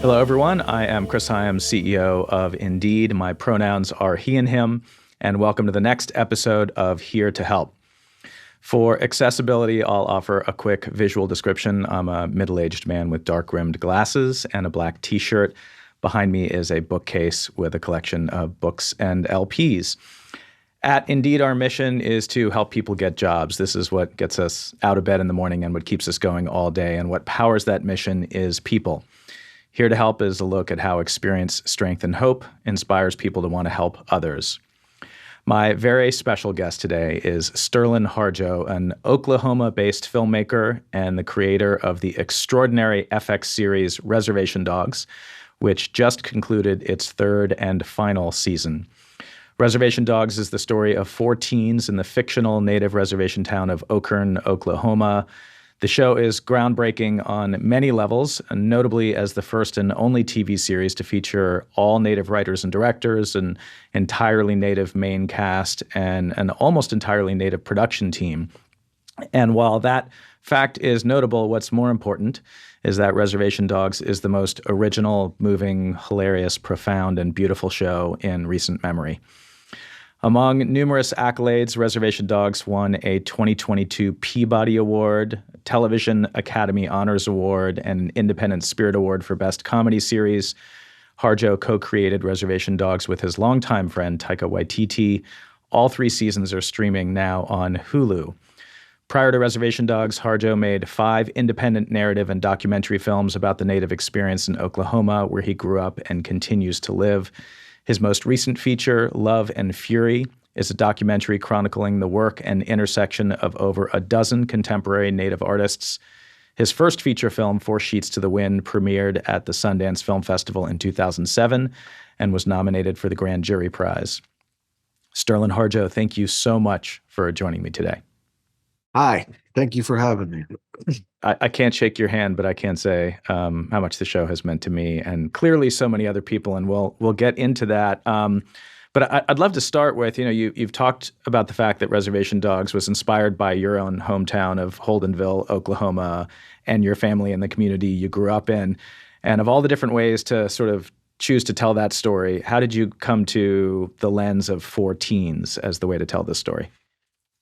Hello, everyone. I am Chris Hyam, CEO of Indeed. My pronouns are he and him, and welcome to the next episode of Here to Help. For accessibility, I'll offer a quick visual description. I'm a middle-aged man with dark-rimmed glasses and a black t-shirt. Behind me is a bookcase with a collection of books and LPs. At Indeed, our mission is to help people get jobs. This is what gets us out of bed in the morning and what keeps us going all day. And what powers that mission is people. Here to Help is a look at how experience, strength, and hope inspires people to want to help others. My very special guest today is Sterlin Harjo, an Oklahoma-based filmmaker and the creator of the extraordinary FX series Reservation Dogs, which just concluded its third and final season. Reservation Dogs is the story of 4 teens in the fictional native reservation town of Okern, Oklahoma. The show is groundbreaking on many levels, notably as the first and only TV series to feature all native writers and directors, an entirely native main cast, and an almost entirely native production team. And while that fact is notable, what's more important is that Reservation Dogs is the most original, moving, hilarious, profound, and beautiful show in recent memory. Among numerous accolades, Reservation Dogs won a 2022 Peabody Award, Television Academy Honors Award, and an Independent Spirit Award for Best Comedy Series. Harjo co-created Reservation Dogs with his longtime friend Taika Waititi. All 3 seasons are streaming now on Hulu. Prior to Reservation Dogs, Harjo made 5 independent narrative and documentary films about the Native experience in Oklahoma, where he grew up and continues to live. His most recent feature, Love and Fury, is a documentary chronicling the work and intersection of over a dozen contemporary Native artists. His first feature film, 4 Sheets to the Wind, premiered at the Sundance Film Festival in 2007 and was nominated for the Grand Jury Prize. Sterlin Harjo, thank you so much for joining me today. Hi, thank you for having me. I can't shake your hand, but I can say how much the show has meant to me and clearly so many other people, and we'll get into that. But I'd love to start with, you've talked about the fact that Reservation Dogs was inspired by your own hometown of Holdenville, Oklahoma, and your family and the community you grew up in. And of all the different ways to sort of choose to tell that story, how did you come to the lens of 4 teens as the way to tell this story?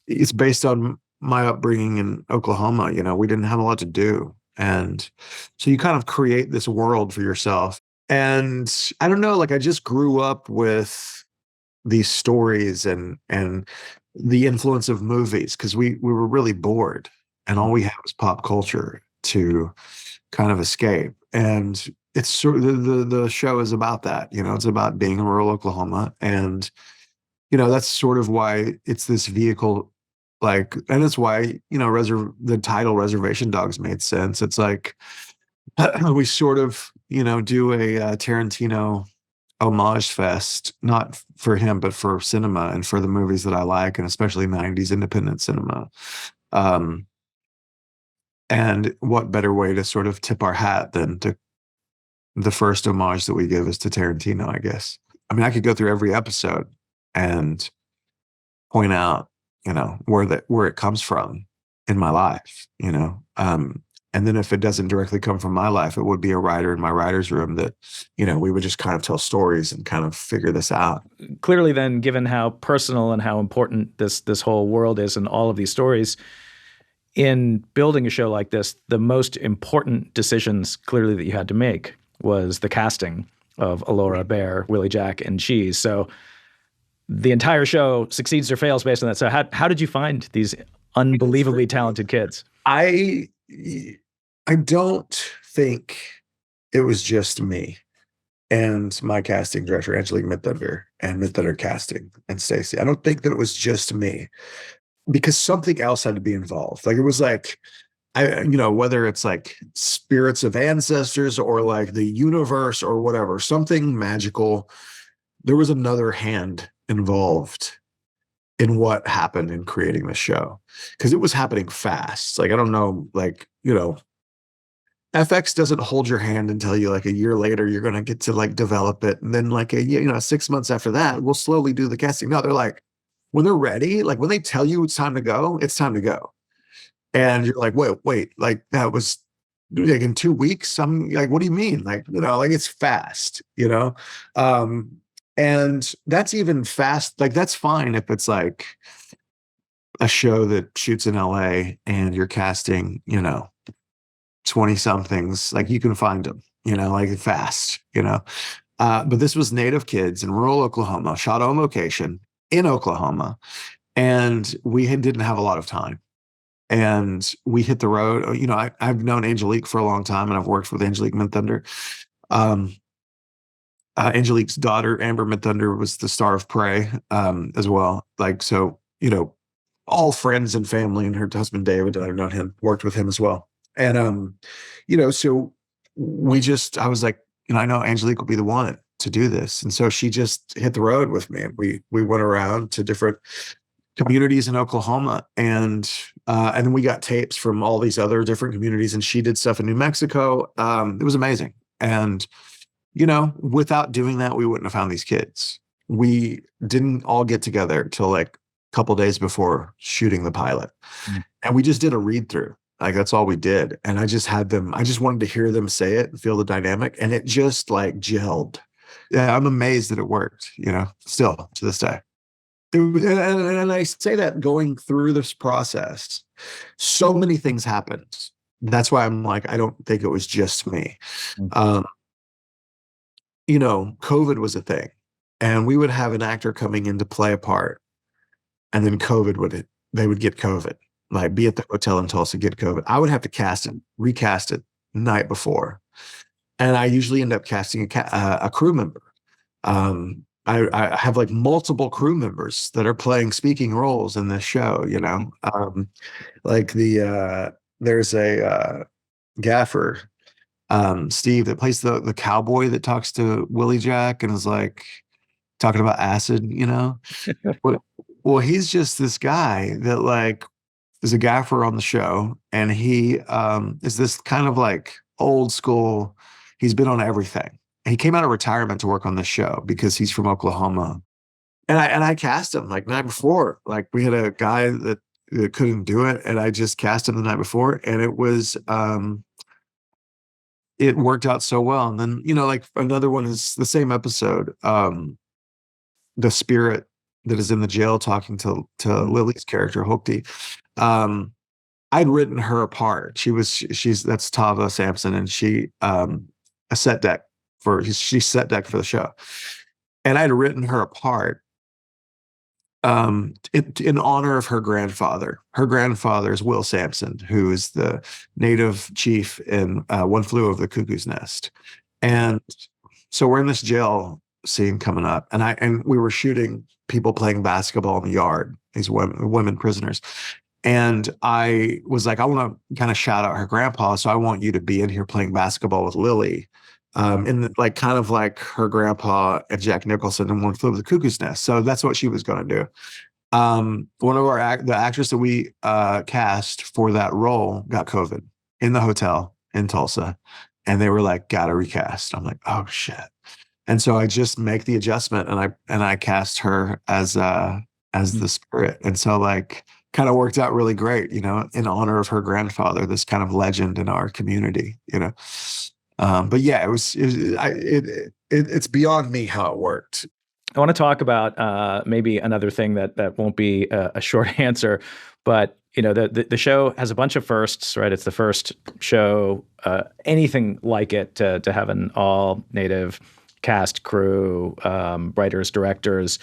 It's based on my upbringing in Oklahoma. We didn't have a lot to do. And so you kind of create this world for yourself. And I don't know, I just grew up with these stories and the influence of movies because we were really bored and all we had was pop culture to kind of escape. And it's sort of the show is about that, it's about being in rural Oklahoma. And, that's sort of why it's this vehicle. And that's why, the title Reservation Dogs made sense. It's we sort of, do a Tarantino homage fest, not for him, but for cinema and for the movies that I like, and especially 90s independent cinema. And what better way to sort of tip our hat than to the first homage that we give is to Tarantino, I guess. I mean, I could go through every episode and point out where it comes from in my life, and then if it doesn't directly come from my life, it would be a writer in my writer's room that, we would just kind of tell stories and kind of figure this out. Clearly then, given how personal and how important this whole world is and all of these stories, in building a show like this, the most important decisions clearly that you had to make was the casting of Alora, Bear, Willie Jack, and Cheese. So the entire show succeeds or fails based on that. So how did you find these unbelievably talented kids? I don't think it was just me and my casting director, Angelique Midthunder, and Midthunder Casting, and Stacy. I don't think that it was just me because something else had to be involved. It was whether it's spirits of ancestors or the universe or whatever, something magical. There was another hand involved in what happened in creating the show because it was happening fast. I don't know, FX doesn't hold your hand and tell you a year later you're going to get to develop it, and then 6 months after that we'll slowly do the casting. No, they're when they're ready, when they tell you it's time to go, it's time to go. And you're wait, that was like in 2 weeks. I'm like, what do you mean? Like, like it's fast, Um, and that's even fast. Like, that's fine if it's like a show that shoots in LA and you're casting, 20 somethings, like you can find them, like fast, but this was Native kids in rural Oklahoma, shot on location in Oklahoma. And didn't have a lot of time. And we hit the road. I've known Angelique for a long time, and I've worked with Angelique Minthunder. Um, Angelique's daughter, Amber Minthunder, was the star of Prey, as well. Like, so, all friends and family, and her husband, David, I've known him, worked with him as well. And, so I was like, I know Angelique will be the one to do this. And so she just hit the road with me. And we went around to different communities in Oklahoma, and then we got tapes from all these other different communities, and she did stuff in New Mexico. It was amazing. And, without doing that, we wouldn't have found these kids. We didn't all get together till like a couple days before shooting the pilot. And we just did a read through. Like, that's all we did. And I just wanted to hear them say it and feel the dynamic. And it just like gelled. Yeah, I'm amazed that it worked, still to this day. And I say that going through this process, so many things happened. That's why I'm like, I don't think it was just me. COVID was a thing, and we would have an actor coming in to play a part, and then they would get COVID, like be at the hotel in Tulsa, get COVID. I would have to recast it the night before. And I usually end up casting a crew member. I have like multiple crew members that are playing speaking roles in this show, like there's a gaffer, Steve, that plays the cowboy that talks to Willie Jack and is like talking about acid, well, he's just this guy that like is a gaffer on the show, and he is this kind of like old school. He's been on everything. He came out of retirement to work on this show because he's from Oklahoma. And I cast him like night before. Like, we had a guy that couldn't do it, and I just cast him the night before, and it worked out so well. And then, like another one is the same episode. The spirit that is in the jail talking to Lily's character, Hokti. I'd written her a part. That's Tava Sampson, and she a set deck she's set deck for the show. And I'd written her a part in honor of her grandfather. Her grandfather is Will Sampson, who is the native chief in One Flew Over the Cuckoo's Nest. And so we're in this jail scene coming up, and we were shooting people playing basketball in the yard, these women prisoners. And I was like, I want to kind of shout out her grandpa, so I want you to be in here playing basketball with Lily. And like kind of like her grandpa and Jack Nicholson in One Flew Over the Cuckoo's Nest. So that's what she was going to do. One of the actress that we cast for that role got COVID in the hotel in Tulsa, and they were like, "Gotta recast." I'm like, "Oh shit!" And so I just make the adjustment, and I cast her as the spirit, and so like kind of worked out really great, in honor of her grandfather, this kind of legend in our community, But yeah, it's beyond me how it worked. I want to talk about maybe another thing that won't be a short answer, but the show has a bunch of firsts, right? It's the first show, anything like it, to have an all Native cast, crew, writers, directors,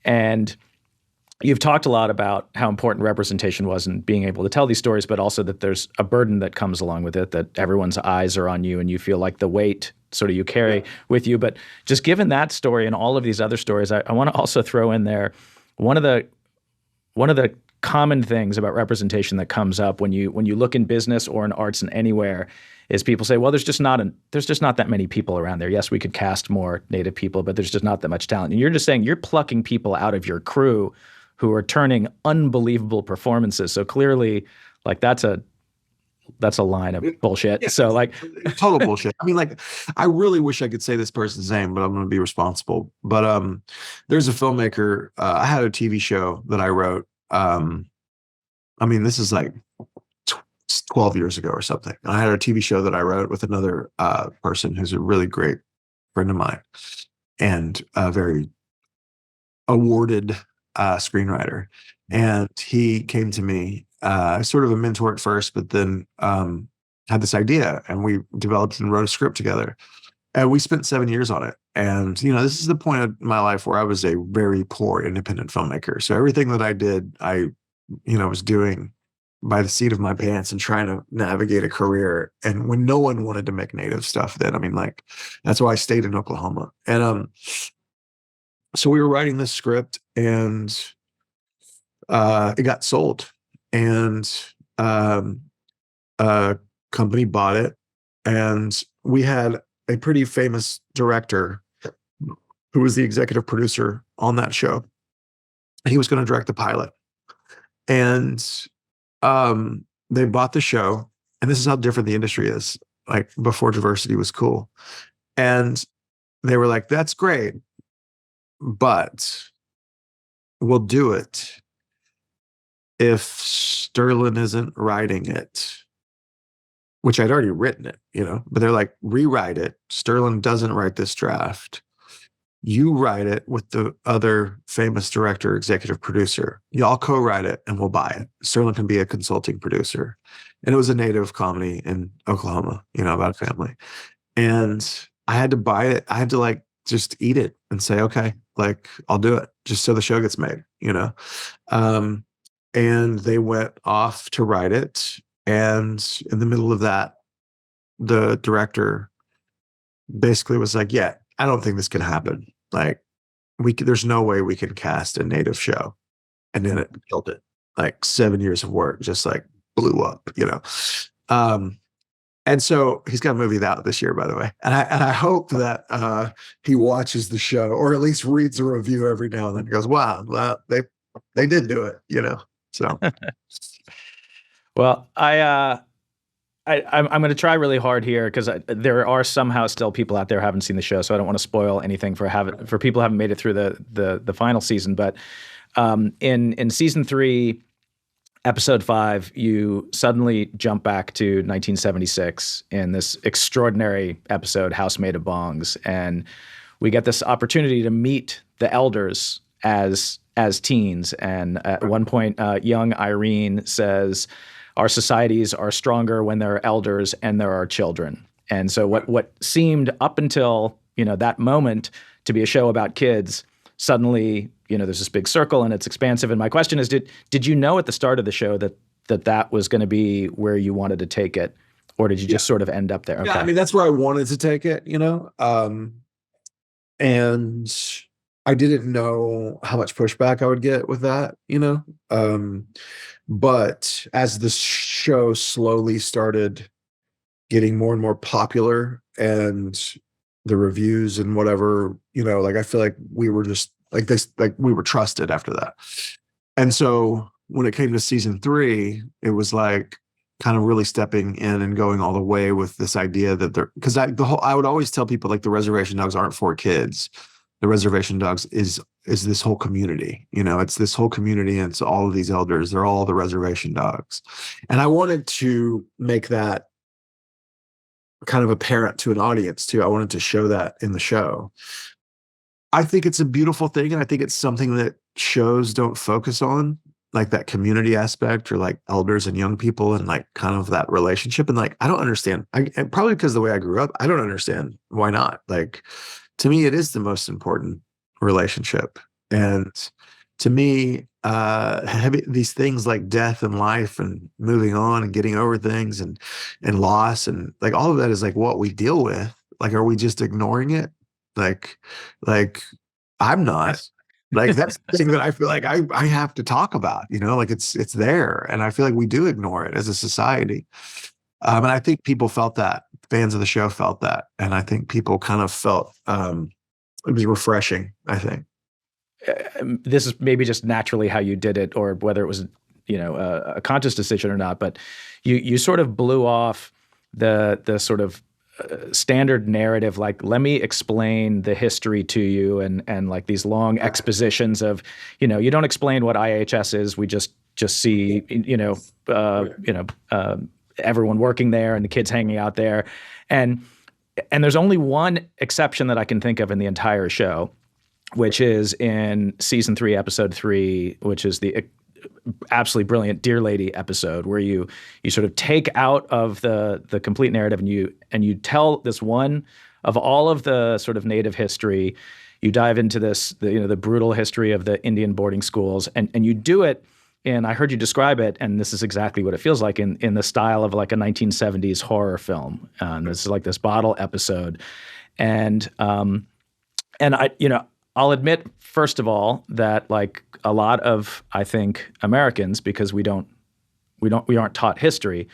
and you've talked a lot about how important representation was in being able to tell these stories, but also that there's a burden that comes along with it, that everyone's eyes are on you and you feel like the weight sort of you carry with you. But just given that story and all of these other stories, I want to also throw in there one of the common things about representation that comes up when you look in business or in arts and anywhere is people say, well, there's just not that many people around there. Yes, we could cast more Native people, but there's just not that much talent. And you're just saying you're plucking people out of your crew who are turning unbelievable performances. So clearly, like that's a line of bullshit. Yeah, so like total bullshit. I mean, like, I really wish I could say this person's name, but I'm going to be responsible. But there's a filmmaker. I had a TV show that I wrote. I mean, this is like 12 years ago or something. And I had a TV show that I wrote with another person who's a really great friend of mine and a very awarded screenwriter. And he came to me, sort of a mentor at first, but then had this idea, and we developed and wrote a script together. And we spent 7 years on it. And, this is the point of my life where I was a very poor independent filmmaker. So everything that I did, I was doing by the seat of my pants and trying to navigate a career. And when no one wanted to make native stuff then, that's why I stayed in Oklahoma. And so we were writing this script, and it got sold. And a company bought it. And we had a pretty famous director who was the executive producer on that show. He was going to direct the pilot. And they bought the show, and this is how different the industry is. Like, before diversity was cool. And they were like, that's great, but we'll do it if Sterlin isn't writing it, which I'd already written it, but they're like, rewrite it. Sterlin doesn't write this draft. You write it with the other famous director, executive producer. Y'all co-write it, and we'll buy it. Sterlin can be a consulting producer. And it was a native comedy in Oklahoma, about a family. And I had to buy it. I had to just eat it and say, okay, I'll do it just so the show gets made, and they went off to write it. And in the middle of that, the director basically was like, yeah, I don't think this can happen. There's no way we can cast a native show. And then it killed it. 7 years of work just blew up, and so he's got a movie out this year, by the way. And I hope that he watches the show, or at least reads a review every now and then. He goes, wow, well, they did do it, So Well, I'm going to try really hard here, because there are somehow still people out there who haven't seen the show, so I don't want to spoil anything for people who haven't made it through the final season. But in season 3, episode 5, you suddenly jump back to 1976 in this extraordinary episode, Housemaid of Bongs, and we get this opportunity to meet the elders as teens. And at one point, young Irene says, our societies are stronger when there are elders and there are children. And so what seemed up until, that moment to be a show about kids, suddenly, there's this big circle and it's expansive. And my question is, did you know at the start of the show that was going to be where you wanted to take it? Or did you just sort of end up there? Okay. Yeah, that's where I wanted to take it, and I didn't know how much pushback I would get with that, but as the show slowly started getting more and more popular, and the reviews and whatever, I feel like we were just we were trusted after that. And so when it came to season 3, it was kind of really stepping in and going all the way with this idea that because I would always tell people the Reservation Dogs aren't for kids. The Reservation Dogs is this whole community, it's this whole community, and it's all of these elders. They're all the Reservation Dogs. And I wanted to make that kind of apparent to an audience too. I wanted to show that in the show. I think it's a beautiful thing, and I think it's something that shows don't focus on, that community aspect, or elders and young people, and kind of that relationship. And I don't understand. And probably because of the way I grew up, I don't understand why not. To me, it is the most important relationship. And to me, these things like death and life and moving on and getting over things and loss and all of that is what we deal with. Are we just ignoring it? I'm not. That's the thing that I feel I have to talk about, it's there. And I feel we do ignore it as a society. And I think people felt that. Fans of the show felt that. And I think people kind of felt it was refreshing, I think. This is maybe just naturally how you did it, or whether it was, a conscious decision or not, but you sort of blew off the sort of standard narrative, let me explain the history to you, and these long expositions of, you don't explain what IHS is. We just see, everyone working there and the kids hanging out there. And there's only one exception that I can think of in the entire show, which is in season 3, episode 3, which is the absolutely brilliant Dear Lady episode, where you sort of take out of the complete narrative and you tell this one of all of the sort of Native history. You dive into the brutal history of the Indian boarding schools, and you do it. And I heard you describe it, and this is exactly what it feels like in the style of like a 1970s horror film. This is like this bottle episode, and I'll admit, first of all, that like a lot of, I think, Americans, because we aren't taught history.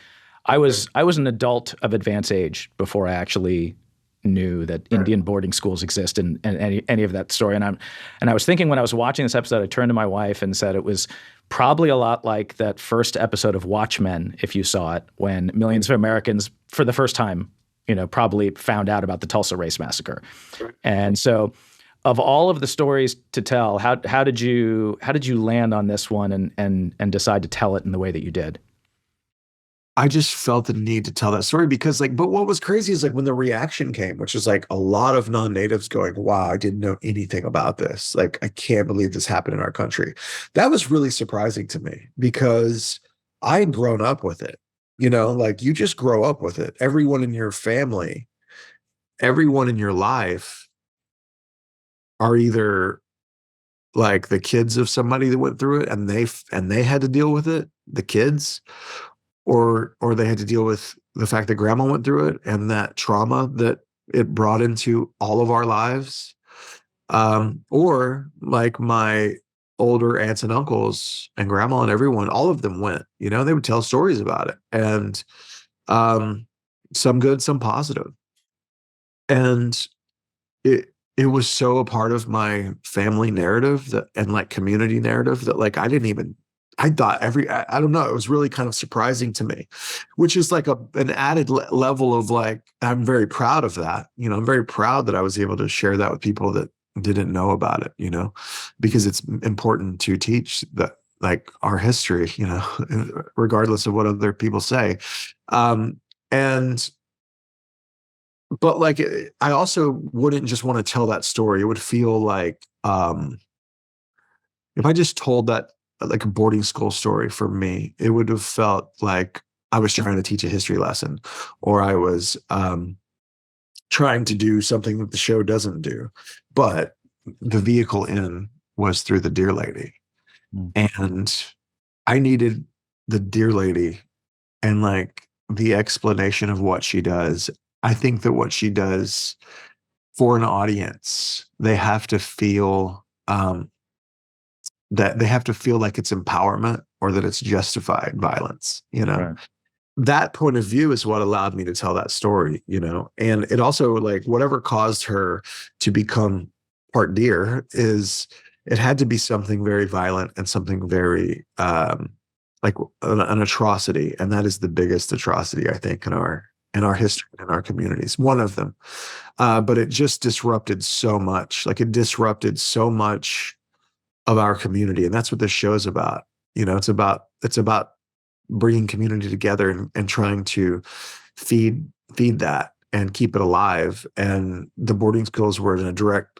I was an adult of advanced age before I actually knew that Indian boarding schools exist and any of that story. And I was thinking when I was watching this episode, I turned to my wife and said it was probably a lot like that first episode of Watchmen, if you saw it, when millions of Americans for the first time, probably found out about the Tulsa race massacre. Right. And so of all of the stories to tell, how did you land on this one and decide to tell it in the way that you did? I just felt the need to tell that story because but what was crazy is like when the reaction came, which is like a lot of non-natives going, wow, I didn't know anything about this. Like, I can't believe this happened in our country. That was really surprising to me because I had grown up with it, like you just grow up with it. Everyone in your family, everyone in your life are either like the kids of somebody that went through it and they had to deal with it, the kids, or they had to deal with the fact that grandma went through it and that trauma that it brought into all of our lives. Or like my older aunts and uncles and grandma and everyone, all of them went, they would tell stories about it. And some good, some positive. And it was so a part of my family narrative and like community narrative that like I thought I don't know, it was really kind of surprising to me, which is like an added level of like, I'm very proud of that. I'm very proud that I was able to share that with people that didn't know about it, because it's important to teach that like our history, regardless of what other people say. But like, I also wouldn't just want to tell that story. It would feel like, if I just told that like a boarding school story for me, it would have felt like I was trying to teach a history lesson, or I was trying to do something that the show doesn't do. But the vehicle in was through the Dear Lady. And I needed the Dear Lady and like the explanation of what she does. I think that what she does for an audience, they have to feel that they have to feel like it's empowerment or that it's justified violence, Right. That point of view is what allowed me to tell that story, and it also like whatever caused her to become part deer is it had to be something very violent and something very like an atrocity. And that is the biggest atrocity, I think, in our history, in our communities, one of them. But it just disrupted so much, like it disrupted so much of our community. And that's what this show is about. It's about bringing community together and trying to feed that and keep it alive. And the boarding schools were in a direct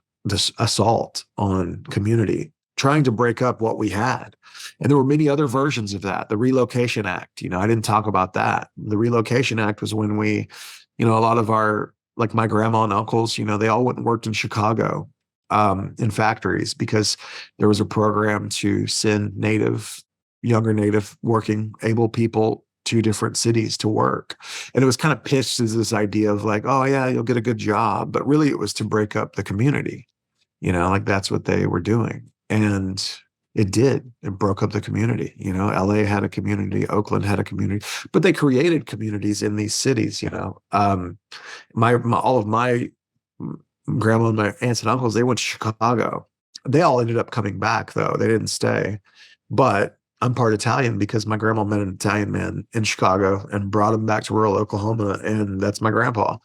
assault on community, trying to break up what we had. And there were many other versions of that. The Relocation Act, I didn't talk about that. The Relocation Act was when we, a lot of our, like my grandma and uncles, they all went and worked in Chicago in factories because there was a program to send younger Native working able people to different cities to work. And it was kind of pitched as this idea of like, oh yeah, you'll get a good job. But really it was to break up the community, like that's what they were doing. And it did. It broke up the community. LA had a community, Oakland had a community, but they created communities in these cities. All of my grandma and my aunts and uncles, they went to Chicago. They all ended up coming back though. They didn't stay. But I'm part Italian because my grandma met an Italian man in Chicago and brought him back to rural Oklahoma, and that's my grandpa.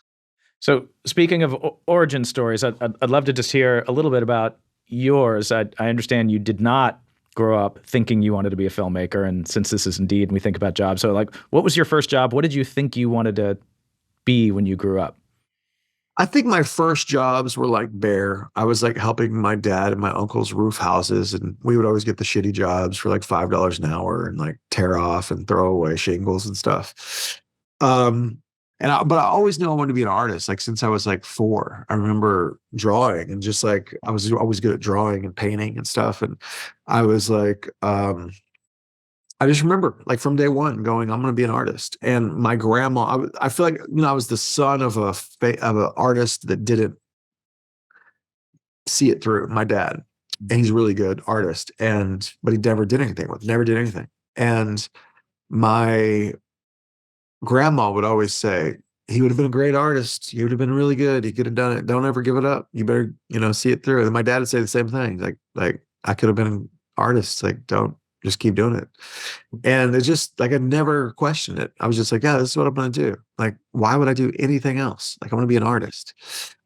So speaking of origin stories, I'd love to just hear a little bit about yours. I understand you did not grow up thinking you wanted to be a filmmaker. And since this is Indeed, and we think about jobs. So like, what was your first job? What did you think you wanted to be when you grew up? I think my first jobs were like bare. I was like helping my dad and my uncle's roof houses, and we would always get the shitty jobs for like $5 an hour and like tear off and throw away shingles and stuff. Um, but I always knew I wanted to be an artist. Like since I was like 4, I remember drawing and just like I was always good at drawing and painting and stuff. And I was like, I just remember like from day one going, I'm going to be an artist. And my grandma, I feel like, I was the son of of an artist that didn't see it through. My dad, and he's a really good artist, but he never did anything with, never did anything. And my grandma would always say, he would have been a great artist. He would have been really good. He could have done it. Don't ever give it up. You better, see it through. And my dad would say the same thing. Like I could have been an artist. Like, don't, just keep doing it. And it's just like, I never questioned it. I was just like, yeah, this is what I'm going to do. Like, why would I do anything else? Like, I want to be an artist.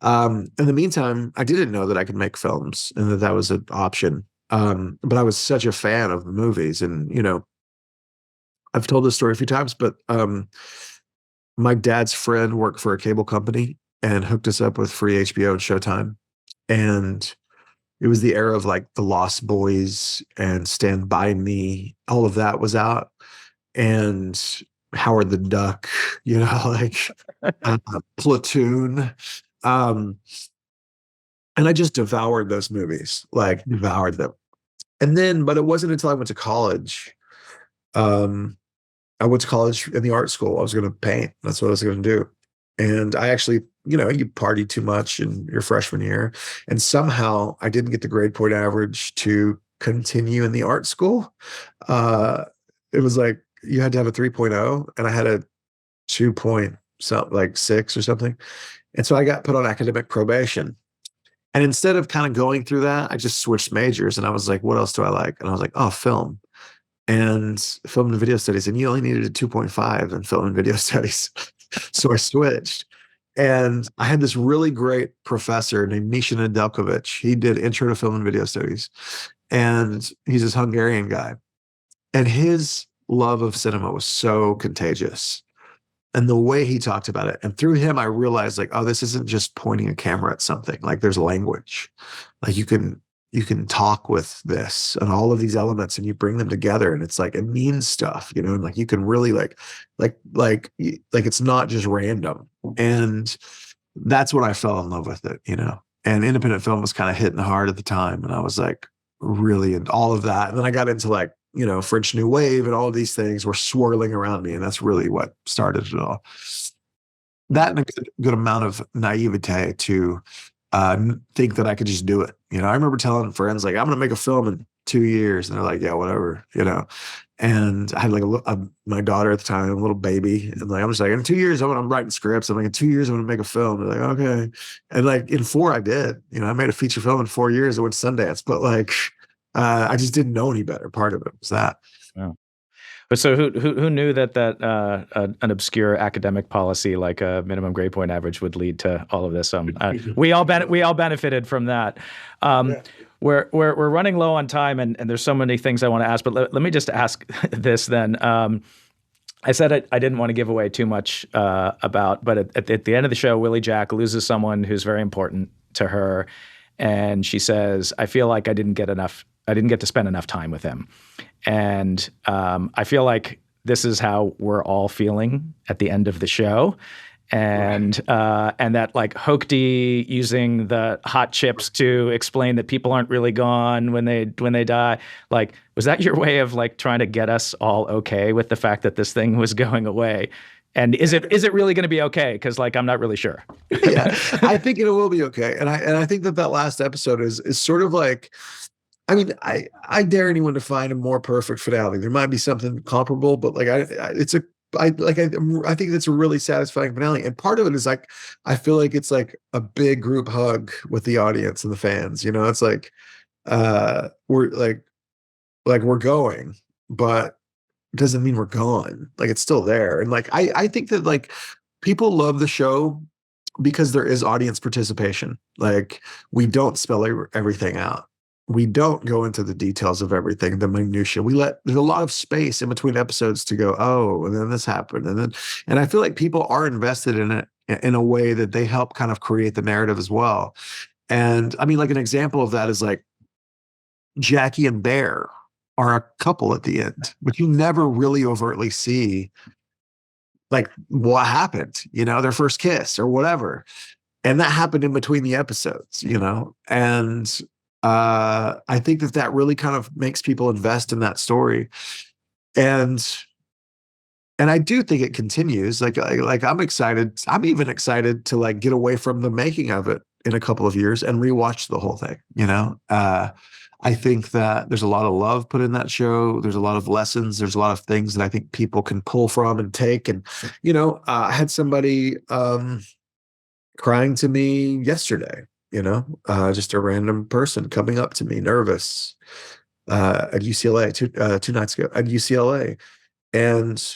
In the meantime, I didn't know that I could make films and that was an option. But I was such a fan of movies, and, I've told this story a few times, but, my dad's friend worked for a cable company and hooked us up with free HBO and Showtime. And it was the era of like The Lost Boys and Stand By Me. All of that was out. And Howard the Duck, like Platoon. And I just devoured those movies, like devoured them. And then, but it wasn't until I went to college. I went to college in the art school. I was going to paint. That's what I was going to do. And I actually, you party too much in your freshman year. And somehow I didn't get the grade point average to continue in the art school. It was like you had to have a 3.0, and I had a 2.6 or something. And so I got put on academic probation. And instead of kind of going through that, I just switched majors, and I was like, what else do I like? And I was like, oh, film and video studies. And you only needed a 2.5 in film and video studies. So I switched. And I had this really great professor named Misha Nedeljkovic. He did intro to film and video studies. And he's this Hungarian guy. And his love of cinema was so contagious. And the way he talked about it. And through him, I realized like, oh, this isn't just pointing a camera at something. Like there's language. Like you can talk with this and all of these elements, and you bring them together, and it's like, it means stuff, and like you can really like it's not just random. And that's when I fell in love with it, and independent film was kind of hitting hard at the time. And I was like really into all of that. And then I got into like, French New Wave, and all of these things were swirling around me. And that's really what started it all. That and a good amount of naivete to think that I could just do it. I remember telling friends like, I'm going to make a film in 2 years. And they're like, yeah, whatever, and I had like my daughter at the time, a little baby. And like, I'm just like, in 2 years, I'm writing scripts. I'm like, in 2 years, I'm going to make a film. They're like, okay. And like in 4, I did, I made a feature film in 4 years. I went to Sundance, but like, I just didn't know any better. Part of it was that. Oh. But so who knew that an obscure academic policy like a minimum grade point average would lead to all of this? We all benefited from that. Yeah. We're running low on time, and there's so many things I want to ask. But let me just ask this then. I said I didn't want to give away too much about, but at the end of the show, Willie Jack loses someone who's very important to her, and she says, "I feel like I didn't get to spend enough time with him." And I feel like this is how we're all feeling at the end of the show. And and that like Hochty using the hot chips to explain that people aren't really gone when they die. Like, was that your way of like trying to get us all okay with the fact that this thing was going away? And is it really going to be okay? Because like I'm not really sure. Yeah, I think it will be okay. And I think that last episode is sort of like, I mean, I dare anyone to find a more perfect finale. There might be something comparable, but like I think that's a really satisfying finale. And part of it is like, I feel like it's like a big group hug with the audience and the fans. It's like we're like we're going, but it doesn't mean we're gone. Like it's still there. And like I think that like people love the show because there is audience participation. Like we don't spell everything out. we don't go into the details of everything, the minutia. There's a lot of space in between episodes to go, oh, and then this happened. And I feel like people are invested in it in a way that they help kind of create the narrative as well. And I mean, like an example of that is like Jackie and Bear are a couple at the end, but you never really overtly see like what happened, their first kiss or whatever. And that happened in between the episodes, and I think that really kind of makes people invest in that story. And I do think it continues. Like I'm excited. I'm even excited to like get away from the making of it in a couple of years and rewatch the whole thing. I think that there's a lot of love put in that show. There's a lot of lessons. There's a lot of things that I think people can pull from and take. And I had somebody crying to me yesterday. Just a random person coming up to me, nervous, at UCLA 2 nights ago at UCLA, and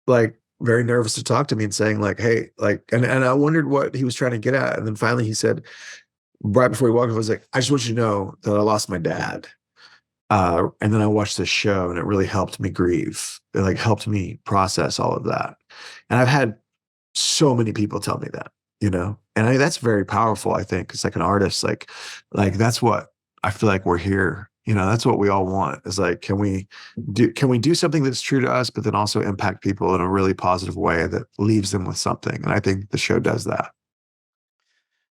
like very nervous to talk to me and saying like, hey, like, and I wondered what he was trying to get at. And then finally he said, right before he walked off, I was like, I just want you to know that I lost my dad. And then I watched this show and it really helped me grieve. It like helped me process all of that. And I've had so many people tell me that, and that's very powerful. I think it's like an artist, like that's what I feel like we're here. That's what we all want is like, can we do something that's true to us, but then also impact people in a really positive way that leaves them with something. And I think the show does that.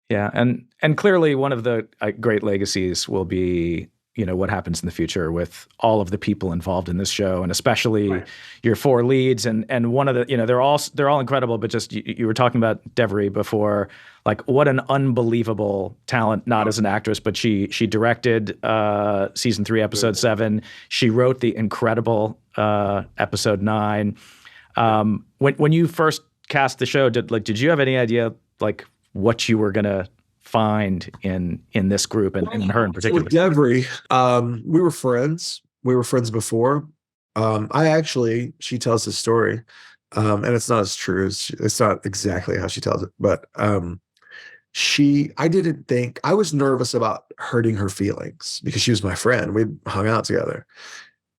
Yeah. And clearly one of the great legacies will be, what happens in the future with all of the people involved in this show, and especially your 4 leads. And one of the, they're all incredible, but just you were talking about Devery before, like what an unbelievable talent, not as an actress, but she directed season 3, episode 7. She wrote the incredible episode 9. When you first cast the show, did you have any idea like what you were gonna find in this group and her in particular? With Devery, we were friends. We were friends before. She tells the story, and it's not as true. It's not exactly how she tells it, but I didn't think, I was nervous about hurting her feelings because she was my friend. We hung out together,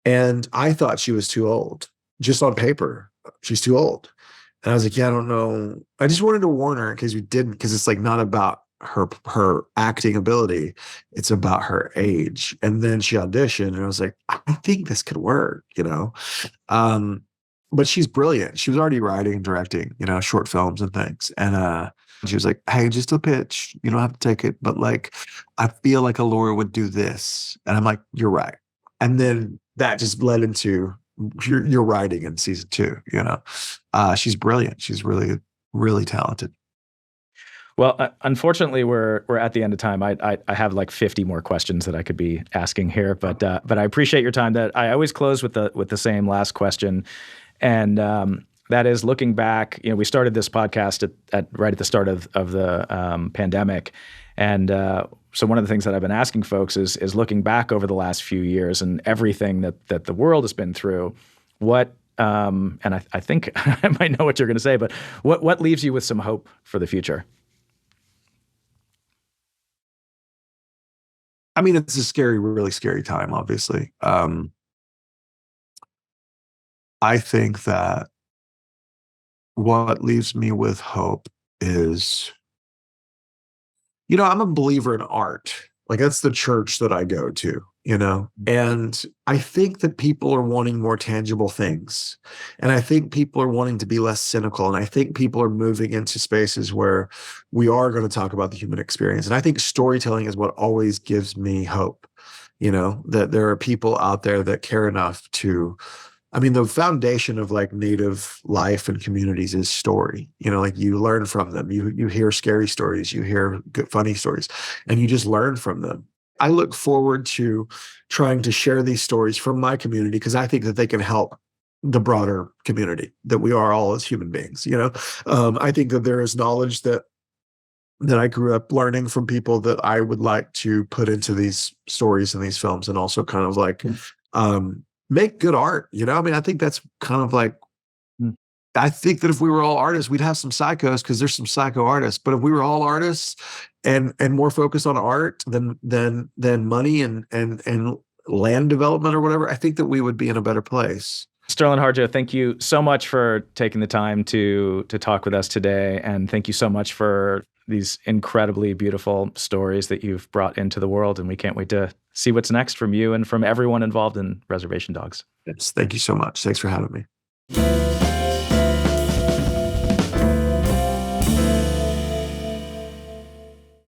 and I thought she was too old. Just on paper, she's too old. And I was like, yeah, I don't know. I just wanted to warn her in case we didn't, because it's like not about her acting ability, it's about her age. And then she auditioned and I was like, I think this could work, but she's brilliant. She was already writing and directing, short films and things. And she was like, hey, just a pitch, you don't have to take it, but like I feel like Allura would do this. And I'm like, you're right. And then that just led into your writing in season 2. She's brilliant. She's really, really talented. Well, unfortunately, we're at the end of time. I have like 50 more questions that I could be asking here, but I appreciate your time. That I always close with the same last question, and that is looking back. We started this podcast right at the start of the pandemic, and so one of the things that I've been asking folks is looking back over the last few years and everything that the world has been through. What and I think I might know what you're going to say, but what leaves you with some hope for the future? I mean, it's a scary, really scary time, obviously. I think that what leaves me with hope is, I'm a believer in art. Like that's the church that I go to, and I think that people are wanting more tangible things. And I think people are wanting to be less cynical. And I think people are moving into spaces where we are going to talk about the human experience. And I think storytelling is what always gives me hope, that there are people out there that care enough to, I mean, the foundation of like native life and communities is story. Like you learn from them. You hear scary stories, you hear good, funny stories, and you just learn from them. I look forward to trying to share these stories from my community because I think that they can help the broader community that we are all as human beings. I think that there is knowledge that I grew up learning from people that I would like to put into these stories and these films, and also kind of like make good art. I mean, I think that's kind of like I think that if we were all artists, we'd have some psychos because there's some psycho artists. But if we were all artists and more focused on art than money and land development or whatever, I think that we would be in a better place. Sterlin Harjo, thank you so much for taking the time to talk with us today. And thank you so much for these incredibly beautiful stories that you've brought into the world. And we can't wait to see what's next from you and from everyone involved in Reservation Dogs. Yes, thank you so much. Thanks for having me.